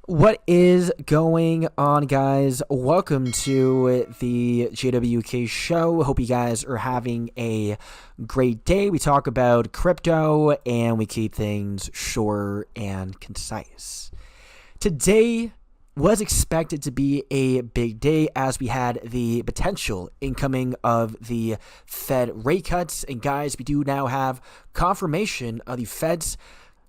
What is going on, guys? Welcome to the JWK show. Hope you guys are having a great day. We talk about crypto and we keep things short and concise. Today was expected to be a big day as we had the potential incoming of the Fed rate cuts. And guys, we do now have confirmation of the Fed's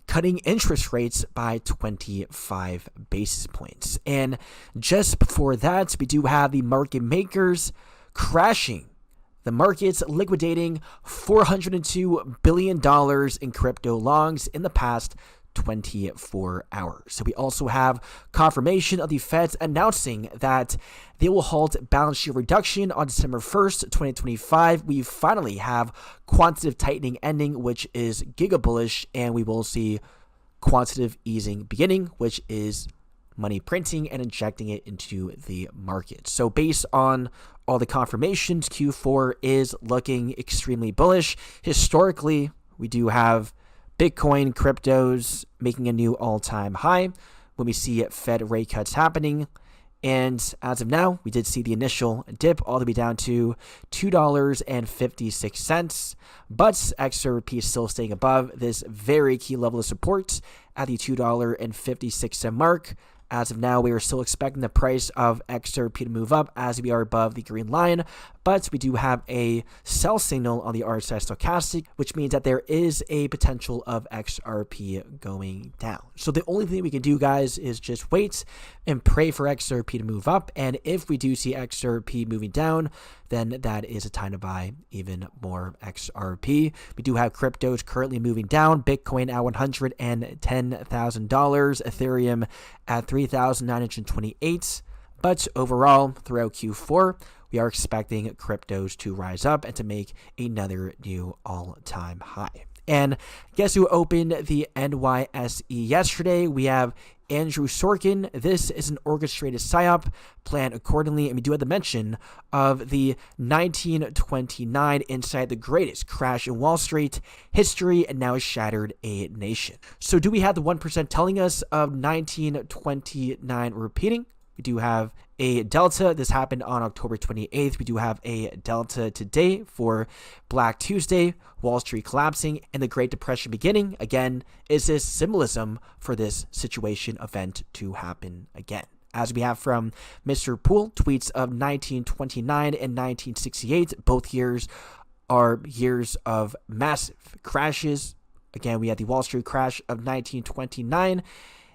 cutting interest rates by 25 basis points. And just before that, we do have the market makers crashing the markets, liquidating $402 billion in crypto longs in the past 24 hours. So we also have confirmation of the Feds announcing that they will halt balance sheet reduction on December 1st, 2025. We finally have quantitative tightening ending, which is giga bullish, and we will see quantitative easing beginning, which is money printing and injecting it into the market. So based on all the confirmations, Q4 is looking extremely bullish. Historically, we do have Bitcoin cryptos making a new all-time high when we see Fed rate cuts happening. And as of now, we did see the initial dip all the way down to $2.56. But XRP is still staying above this very key level of support at the $2.56 mark. As of now, we are still expecting the price of XRP to move up as we are above the green line, but we do have a sell signal on the RSI stochastic, which means that there is a potential of XRP going down. So the only thing we can do, guys, is just wait and pray for XRP to move up. And if we do see XRP moving down, then that is a time to buy even more XRP. We do have cryptos currently moving down. Bitcoin at $110,000, Ethereum at 3,928. But overall, throughout Q4, we are expecting cryptos to rise up and to make another new all-time high. And guess who opened the NYSE yesterday? We have Andrew Sorkin. This is an orchestrated psyop planned accordingly, and we do have the mention of the 1929 inside the greatest crash in Wall Street history and now shattered a nation. So do we have the 1% telling us of 1929 repeating? We do have a delta. This happened on October 28th. We do have a delta today for Black Tuesday, Wall Street collapsing, and the Great Depression beginning. Again, is this symbolism for this situation event to happen again? As we have from Mr. Poole, tweets of 1929 and 1968. Both years are years of massive crashes. Again, we had the Wall Street crash of 1929,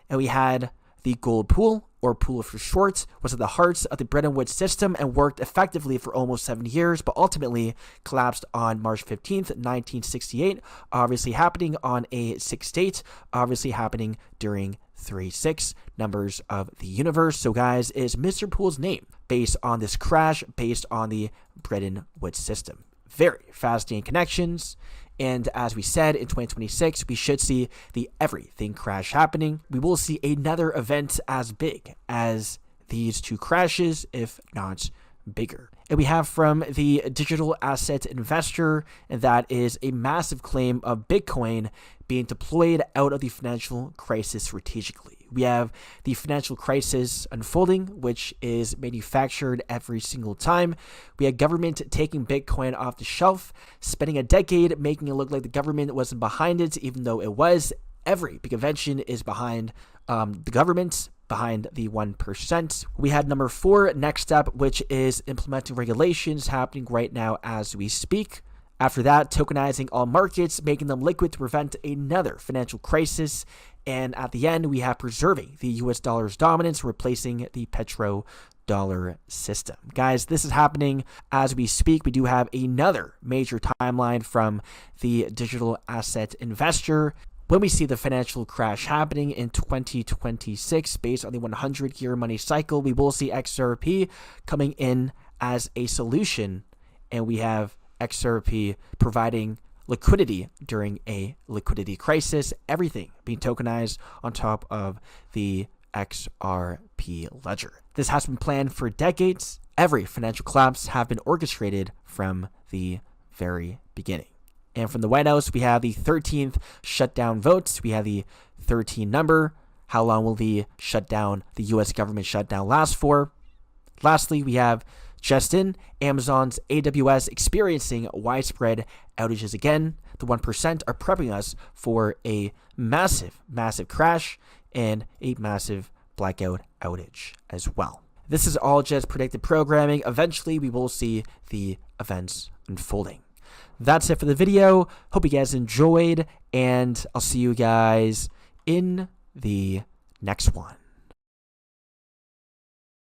and we had the gold pool, or pool for short, was at the heart of the Bretton Woods system and worked effectively for almost 7 years, but ultimately collapsed on March 15th, 1968, obviously happening on a 6th date, obviously happening during 3-6 numbers of the universe. So guys, is Mr. Poole's name based on this crash, based on the Bretton Woods system? Very fascinating connections. And as we said, in 2026, we should see the everything crash happening. We will see another event as big as these two crashes, if not bigger. And we have from the digital asset investor, and that is a massive claim of Bitcoin being deployed out of the financial crisis strategically. We have the financial crisis unfolding, which is manufactured every single time. We had government taking Bitcoin off the shelf, spending a decade making it look like the government wasn't behind it, even though it was. Every big invention is behind the government, behind the 1%. We had number 4 next up, which is implementing regulations happening right now as we speak. After that, tokenizing all markets, making them liquid to prevent another financial crisis. And at the end, we have preserving the US dollar's dominance, replacing the petrodollar system. Guys, this is happening as we speak. We do have another major timeline from the digital asset investor. When we see the financial crash happening in 2026, based on the 100-year money cycle, we will see XRP coming in as a solution, and we have XRP providing liquidity during a liquidity crisis, everything being tokenized on top of the XRP ledger. This has been planned for decades. Every financial collapse have been orchestrated from the very beginning. And from the White House, we have the 13th shutdown votes. We have the 13 number How long will the shutdown, the U.S. government shutdown, last for? Lastly, we have just in, Amazon's AWS experiencing widespread outages again. The 1% are prepping us for a massive, massive crash and a massive blackout outage as well. This is all just predicted programming. Eventually, we will see the events unfolding. That's it for the video. Hope you guys enjoyed, and I'll see you guys in the next one.